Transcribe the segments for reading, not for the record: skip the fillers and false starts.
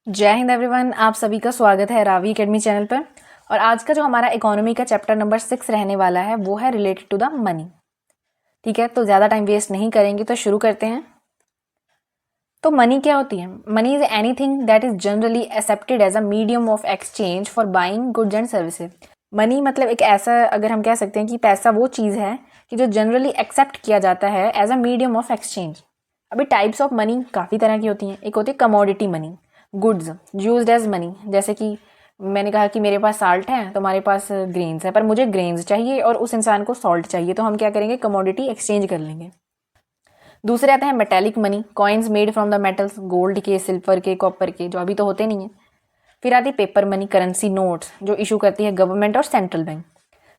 जय हिंद एवरीवन, आप सभी का स्वागत है रावी एकेडमी चैनल पर। और आज का जो हमारा इकोनॉमी का चैप्टर नंबर 6 रहने वाला है वो है रिलेटेड टू द मनी। ठीक है, तो ज़्यादा टाइम वेस्ट नहीं करेंगे, तो शुरू करते हैं। तो मनी क्या होती है? Money is anything that is generally accepted as a medium of exchange for buying goods and services. Money मतलब एक ऐसा, अगर हम कह सकते हैं कि पैसा वो चीज़ है कि जो जनरली एक्सेप्ट किया जाता है as a medium of exchange. अभी टाइप्स ऑफ मनी काफ़ी तरह की होती हैं। एक होती है commodity money, goods used as money. जैसे कि मैंने कहा कि मेरे पास साल्ट है, तुम्हारे पास ग्रेन्स है, पर मुझे ग्रेन्स चाहिए और उस इंसान को सॉल्ट चाहिए, तो हम क्या करेंगे, कमोडिटी एक्सचेंज कर लेंगे। दूसरे आते हैं metallic money, coins made from the metals, gold के, सिल्वर के, कॉपर के, जो अभी तो होते नहीं है। फिर आती पेपर मनी, करेंसी नोट्स जो इशू करती है गवर्नमेंट और central bank.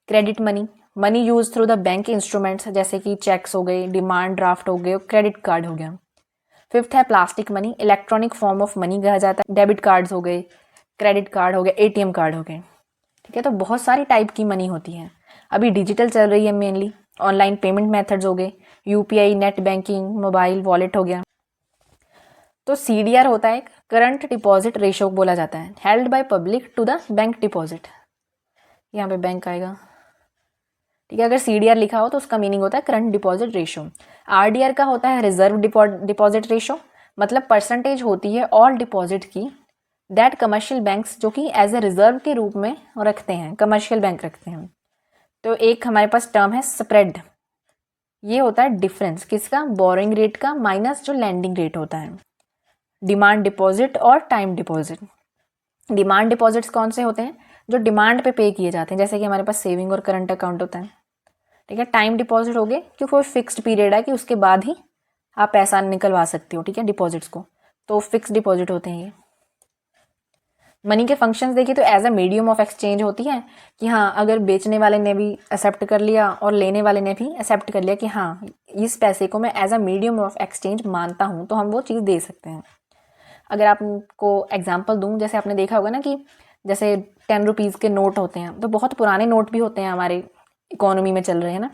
Credit money, money use through the bank instruments, जैसे कि चेक्स हो गए, डिमांड ड्राफ्ट हो गए, क्रेडिट कार्ड हो गया। फिफ्थ है plastic money, electronic form of money कहा जाता है। डेबिट कार्ड्स हो गए, क्रेडिट कार्ड हो गए, एटीएम कार्ड हो गए। ठीक है, तो बहुत सारी टाइप की मनी होती है। अभी डिजिटल चल रही है मेनली, ऑनलाइन पेमेंट मेथड्स हो गए, UPI, net banking, mobile wallet हो गया। तो सीडीआर होता है, करंट डिपॉजिट रेशो बोला जाता है, held by public to the bank deposit. यहाँ पे बैंक आएगा। ठीक है, अगर सीडीआर लिखा हो तो उसका मीनिंग होता है करंट डिपॉजिट रेशो। आरडीआर का होता है रिजर्व डिपॉजिट रेशो, मतलब परसेंटेज होती है ऑल डिपॉजिट की दैट कमर्शियल बैंक्स, जो कि एज ए रिजर्व के रूप में रखते हैं, कमर्शियल बैंक रखते हैं। तो एक हमारे पास टर्म है स्प्रेड, ये होता है डिफरेंस किसका, बोरोइंग रेट का माइनस जो लैंडिंग रेट होता है। डिमांड डिपॉजिट और टाइम डिपॉजिट। डिमांड डिपॉजिट्स कौन से होते हैं? जो डिमांड पे किए जाते हैं, जैसे कि हमारे पास सेविंग और करंट अकाउंट होता है। ठीक है, टाइम डिपॉजिट हो गए क्योंकि वो फिक्स्ड पीरियड है कि उसके बाद ही आप पैसा निकलवा सकते हो। ठीक है, डिपॉजिट्स को तो फिक्स डिपॉजिट होते हैं ये। मनी के फंक्शंस देखिए तो as a medium of exchange होती है कि हाँ, अगर बेचने वाले ने भी एक्सेप्ट कर लिया और लेने वाले ने भी एक्सेप्ट कर लिया कि हाँ, इस पैसे को मैं as a medium of exchange मानता हूँ, तो हम वो चीज़ दे सकते हैं। अगर आपको एग्जाम्पल दूँ, जैसे आपने देखा होगा ना कि जैसे 10 रुपीज़ के नोट होते हैं, तो बहुत पुराने नोट भी होते हैं हमारे इकोनॉमी में चल रहे हैं ना।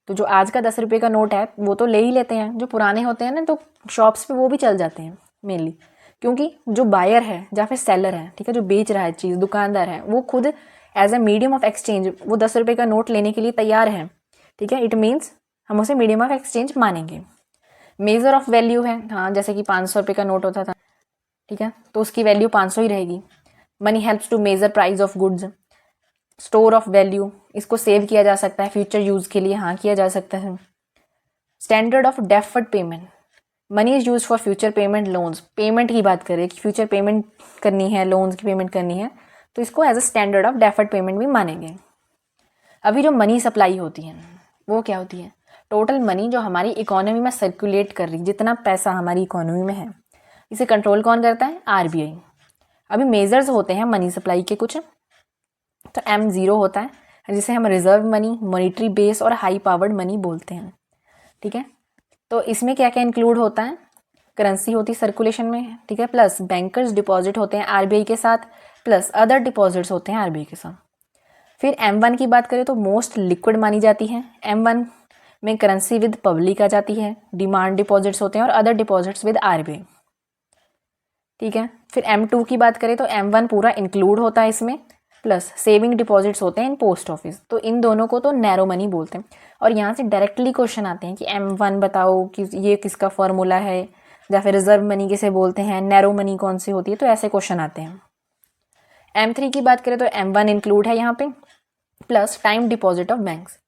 तो जो आज का 10 रुपये का नोट है वो तो ले ही लेते हैं, जो पुराने होते हैं ना तो शॉप्स पे वो भी चल जाते हैं मेनली, क्योंकि जो बायर है या फिर सेलर है, ठीक है, जो बेच रहा है चीज़, दुकानदार है, वो खुद as a medium of exchange वो 10 रुपये का नोट लेने के लिए तैयार है। ठीक है, इट मीन्स हम उसे मीडियम ऑफ एक्सचेंज मानेंगे। मेजर ऑफ वैल्यू है, हाँ, जैसे कि 500 रुपये का नोट होता था, ठीक है, तो उसकी वैल्यू 500 ही रहेगी। Money helps to measure price of goods. Store of value, इसको सेव किया जा सकता है फ्यूचर यूज़ के लिए, हाँ किया जा सकता है। Standard of deferred payment, money is use for future payment, loans, payment की बात करें कि फ्यूचर पेमेंट करनी है, लोन्स की पेमेंट करनी है, तो इसको as a standard of deferred payment भी मानेंगे। अभी जो मनी सप्लाई होती है वो क्या होती है? टोटल मनी जो हमारी इकोनॉमी में सर्कुलेट कर रही, जितना पैसा हमारी इकोनॉमी में है, इसे कंट्रोल कौन करता है? आरबीआई। अभी मेजर्स होते हैं मनी सप्लाई के कुछ, तो M0 होता है जिसे हम रिजर्व मनी, मॉनिटरी बेस और हाई पावर्ड मनी बोलते हैं। ठीक है, तो इसमें क्या क्या इंक्लूड होता है? करेंसी होती है सर्कुलेशन में, ठीक है, प्लस बैंकर्स डिपॉजिट होते हैं आरबीआई के साथ, प्लस अदर डिपॉजिट्स होते हैं आरबीआई के साथ। फिर M1 की बात करें तो मोस्ट लिक्विड मानी जाती है। M1 में करेंसी विद पब्लिक आ जाती है, डिमांड डिपॉजिट्स होते हैं और अदर डिपॉजिट्स विद आरबीआई। ठीक है, फिर M2 की बात करें तो M1 पूरा इंक्लूड होता है इसमें, प्लस सेविंग डिपॉजिट्स होते हैं इन पोस्ट ऑफिस, तो इन दोनों को तो नैरो मनी बोलते हैं। और यहाँ से डायरेक्टली क्वेश्चन आते हैं कि M1 बताओ कि ये किसका फॉर्मूला है, या फिर रिजर्व मनी किसे बोलते हैं, नैरो मनी कौन सी होती है, तो ऐसे क्वेश्चन आते हैं। M3 की बात करें तो M1 इंक्लूड है यहाँ पे, plus time deposit of banks.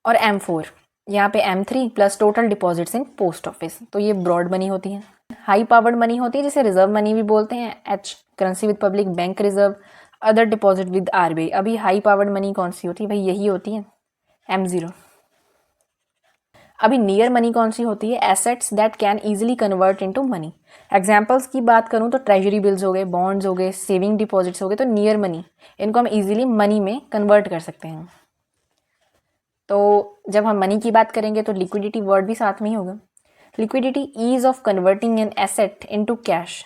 और M4 यहाँ पे M3 plus total deposits in post office, तो ये ब्रॉड मनी होती है। हाई पावर्ड मनी होती है जिसे रिजर्व मनी भी बोलते हैं, H currency with public, bank reserve, other deposit with RBI. अभी हाई पावर्ड मनी कौन सी होती है भाई? यही होती है M0। अभी नियर मनी कौन सी होती है? Assets that can easily convert into money. Examples की बात करूं तो ट्रेजरी बिल्स हो गए, बॉन्ड्स हो गए, सेविंग डिपॉजिट्स हो गए, तो नियर मनी, इनको हम इजीली मनी में कन्वर्ट कर सकते हैं। तो जब हम मनी की बात करेंगे तो लिक्विडिटी वर्ड भी साथ में ही होगा। Liquidity, ease of converting an asset into cash.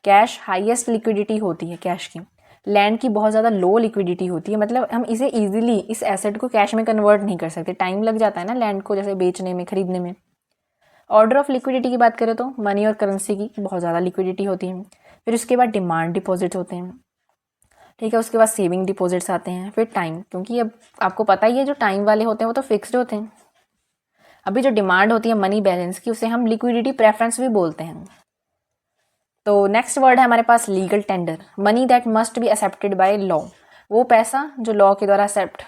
Cash highest liquidity होती है कैश की। लैंड की बहुत ज़्यादा लो लिक्विडिटी होती है, मतलब हम इसे इजीली, इस एसेट को कैश में कन्वर्ट नहीं कर सकते, टाइम लग जाता है ना लैंड को जैसे बेचने में, खरीदने में। ऑर्डर ऑफ लिक्विडिटी की बात करें तो मनी और करेंसी की बहुत ज़्यादा लिक्विडिटी होती है। फिर उसके बाद डिमांड डिपॉजिट होते हैं, ठीक है। उसके बाद सेविंग डिपॉजिट्स आते हैं। फिर टाइम, क्योंकि अब आपको पता ही है जो टाइम वाले होते हैं वो तो फिक्स्ड होते हैं। अभी जो डिमांड होती है मनी बैलेंस की, उसे हम लिक्विडिटी प्रेफरेंस भी बोलते हैं। तो नेक्स्ट वर्ड है हमारे पास legal tender, money that must be accepted by law. वो पैसा जो लॉ के द्वारा एक्सेप्ट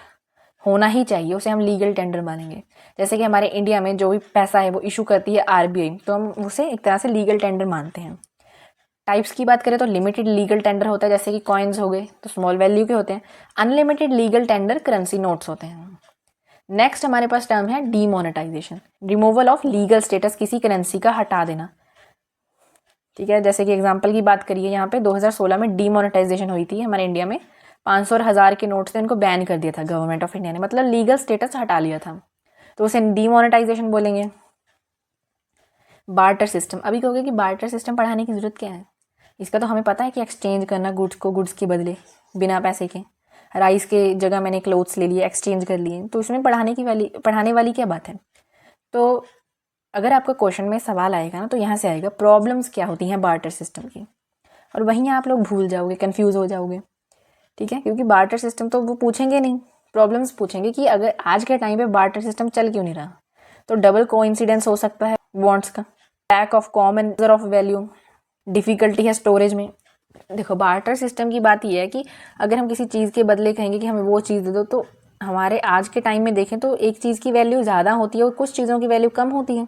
होना ही चाहिए, उसे हम लीगल टेंडर मानेंगे। जैसे कि हमारे इंडिया में जो भी पैसा है वो इशू करती है आरबीआई, तो हम उसे एक तरह से लीगल टेंडर मानते हैं। टाइप्स की बात करें तो लिमिटेड लीगल टेंडर होता है, जैसे कि कॉइन्स हो गए तो स्मॉल वैल्यू के होते हैं। Unlimited legal tender currency notes होते हैं। नेक्स्ट हमारे पास टर्म है demonetisation, removal of legal status, किसी करेंसी का हटा देना, ठीक है। जैसे कि एग्जांपल की बात करिए, यहाँ पे 2016 में डीमोनेटाइजेशन हुई थी हमारे इंडिया में। 500 और 1000 के नोट से इनको बैन कर दिया था गवर्नमेंट ऑफ इंडिया ने, मतलब लीगल स्टेटस हटा लिया था, तो उसे डीमोनेटाइजेशन बोलेंगे। बार्टर सिस्टम, अभी कहोगे कि बार्टर सिस्टम पढ़ाने की जरूरत क्या है, इसका तो हमें पता है कि एक्सचेंज करना गुड्स को गुड्स के बदले बिना पैसे के। राइस के जगह मैंने क्लोथ्स ले लिए, एक्सचेंज कर लिए, तो इसमें पढ़ाने वाली क्या बात है। तो अगर आपका क्वेश्चन में सवाल आएगा ना, तो यहाँ से आएगा प्रॉब्लम्स क्या होती हैं बार्टर सिस्टम की, और वहीं आप लोग भूल जाओगे, कंफ्यूज हो जाओगे, ठीक है। क्योंकि बार्टर सिस्टम तो वो पूछेंगे नहीं, प्रॉब्लम्स पूछेंगे कि अगर आज के टाइम पे बार्टर सिस्टम चल क्यों नहीं रहा। तो डबल कोइंसिडेंस हो सकता है बॉन्ड्स का, lack of common of value, difficulty है स्टोरेज में। देखो बार्टर सिस्टम की बात यह है कि अगर हम किसी चीज़ के बदले कहेंगे कि हमें वो चीज़ दे दो, तो हमारे आज के टाइम में देखें तो एक चीज़ की वैल्यू ज़्यादा होती है और कुछ चीज़ों की वैल्यू कम होती है,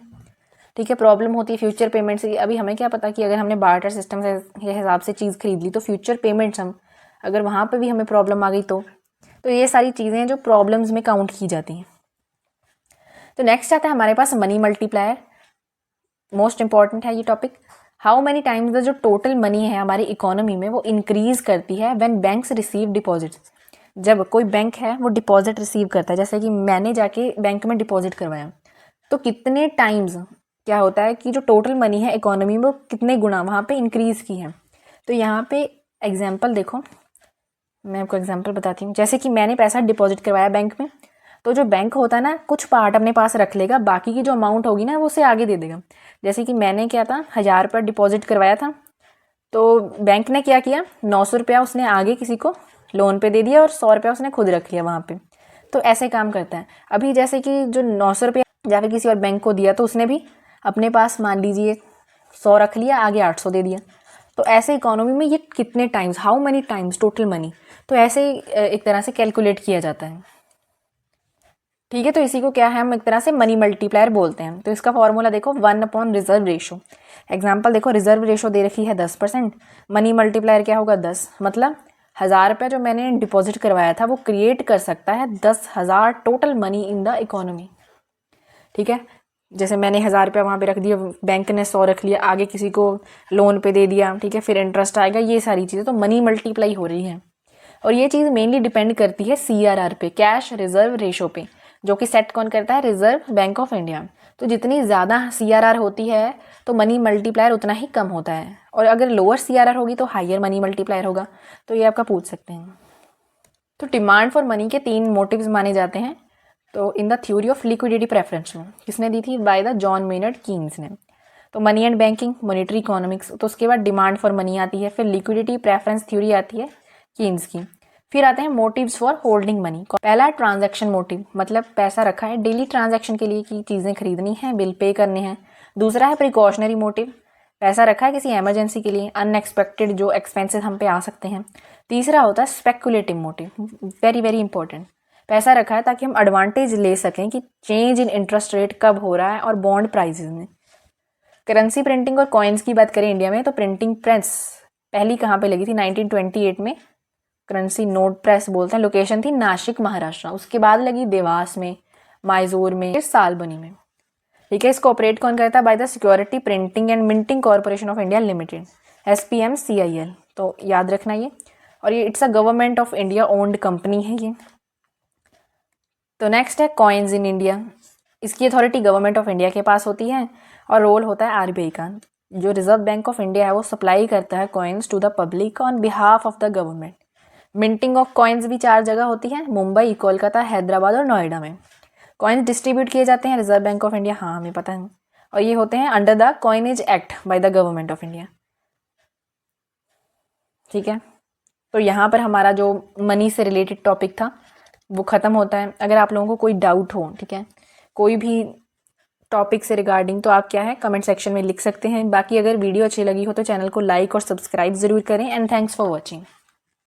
ठीक है। प्रॉब्लम होती है फ्यूचर पेमेंट्स की। अभी हमें क्या पता कि अगर हमने बार्टर सिस्टम के हिसाब से चीज़ खरीद ली, तो फ्यूचर पेमेंट्स हम अगर वहाँ पर भी हमें प्रॉब्लम आ गई तो ये सारी चीज़ें हैं जो प्रॉब्लम्स में काउंट की जाती हैं। तो नेक्स्ट आता है हमारे पास मनी मल्टीप्लायर, मोस्ट इंपॉर्टेंट है ये topic. How many times the जो टोटल मनी है हमारी इकोनॉमी में वो इंक्रीज करती है व्हेन बैंक्स रिसीव डिपॉजिट्स। जब कोई बैंक है वो डिपॉजिट रिसीव करता है, जैसे कि मैंने जाके बैंक में डिपॉजिट करवाया, तो कितने टाइम्स क्या होता है कि जो टोटल मनी है इकोनॉमी में वो कितने गुना वहाँ पे इंक्रीज़ की है। तो यहाँ पे एग्जांपल देखो, मैं आपको एग्जांपल बताती हूँ। जैसे कि मैंने पैसा डिपॉजिट करवाया बैंक में, तो जो बैंक होता है ना कुछ पार्ट अपने पास रख लेगा, बाकी की जो अमाउंट होगी ना वो उसे आगे दे देगा। जैसे कि मैंने क्या था 1000 रुपये डिपॉजिट करवाया था, तो बैंक ने क्या किया 900 रुपया उसने आगे किसी को लोन पे दे दिया और 100 रुपया उसने खुद रख लिया वहाँ पे। तो ऐसे काम करता है। अभी जैसे कि जो 900 रुपया या फिर किसी और बैंक को दिया, तो उसने भी अपने पास मान लीजिए 100 रख लिया, आगे 800 दे दिया। तो ऐसे इकोनॉमी में ये कितने times, how many times total money, तो ऐसे एक तरह से कैलकुलेट किया जाता है, ठीक है। तो इसी को क्या है हम एक तरह से मनी मल्टीप्लायर बोलते हैं। तो इसका फॉर्मूला देखो 1/, रिजर्व रेशो। एग्जाम्पल देखो, रिजर्व रेशो दे रखी है 10%, मनी मल्टीप्लायर क्या होगा 10, मतलब 1000 रुपया जो मैंने डिपॉजिट करवाया था वो क्रिएट कर सकता है 10,000 total money in the economy, ठीक है। जैसे मैंने 1000 रुपया वहाँ पे रख दिया, बैंक ने 100 रख लिया, आगे किसी को लोन पे दे दिया, ठीक है, फिर इंटरेस्ट आएगा, ये सारी चीज़ें तो मनी मल्टीप्लाई हो रही है। और ये चीज़ मेनली डिपेंड करती है CRR पे, कैश रिजर्व रेशो पे, जो कि सेट कौन करता है, रिजर्व बैंक ऑफ इंडिया। तो जितनी ज़्यादा CRR होती है तो मनी मल्टीप्लायर उतना ही कम होता है, और अगर लोअर CRR होगी तो हायर मनी मल्टीप्लायर होगा। तो ये आपका पूछ सकते हैं। तो डिमांड फॉर मनी के 3 मोटिव्स माने जाते हैं। तो in the theory of liquidity preference में किसने दी थी, by the John Maynard Keynes ने। तो money and banking, monetary economics, तो उसके बाद डिमांड फॉर मनी आती है, फिर लिक्विडिटी प्रेफरेंस थ्योरी आती है कीन्स की। फिर आते हैं मोटिव्स फॉर होल्डिंग मनी। पहला ट्रांजैक्शन मोटिव, मतलब पैसा रखा है डेली ट्रांजैक्शन के लिए कि चीज़ें खरीदनी है, बिल पे करने हैं। दूसरा है प्रिकॉशनरी मोटिव, पैसा रखा है किसी इमरजेंसी के लिए, अनएक्सपेक्टेड जो एक्सपेंसेस हम पे आ सकते हैं। तीसरा होता है speculative motive, very very important, पैसा रखा है ताकि हम एडवांटेज ले सकें कि चेंज इन इंटरेस्ट रेट कब हो रहा है और बॉन्ड प्राइजेज में। करेंसी प्रिंटिंग और कॉइन्स की बात करें इंडिया में, तो प्रिंटिंग प्रेस पहली कहाँ पे लगी थी, 1928 में, करेंसी नोट प्रेस बोलते हैं। लोकेशन थी नासिक महाराष्ट्र। उसके बाद लगी देवास में, मैसूर में, फिर सालबनी में, ठीक है। इसको ऑपरेट कौन करता है, by the security printing and minting corporation of India limited, SPMCIL। तो याद रखना ये, और ये it's a government of India owned company है ये। तो नेक्स्ट है कॉइन्स इन इंडिया। इसकी अथॉरिटी गवर्नमेंट ऑफ इंडिया के पास होती है और रोल होता है RBI का। जो रिजर्व बैंक ऑफ इंडिया है वो सप्लाई करता है coins to the public on behalf of the government. Minting of coins भी 4 जगह होती है, मुंबई, कोलकाता, हैदराबाद और नोएडा में। कॉइन्स डिस्ट्रीब्यूट किए जाते हैं रिजर्व बैंक ऑफ इंडिया, हाँ हमें पता है। और ये होते हैं under the coinage act by the government of India. ठीक है, तो यहाँ पर हमारा जो मनी से रिलेटेड टॉपिक था वो ख़त्म होता है। अगर आप लोगों को कोई डाउट हो, ठीक है, कोई भी टॉपिक से रिगार्डिंग, तो आप क्या है कमेंट सेक्शन में लिख सकते हैं। बाकी अगर वीडियो अच्छी लगी हो तो चैनल को लाइक और सब्सक्राइब ज़रूर करें। And thanks for watching.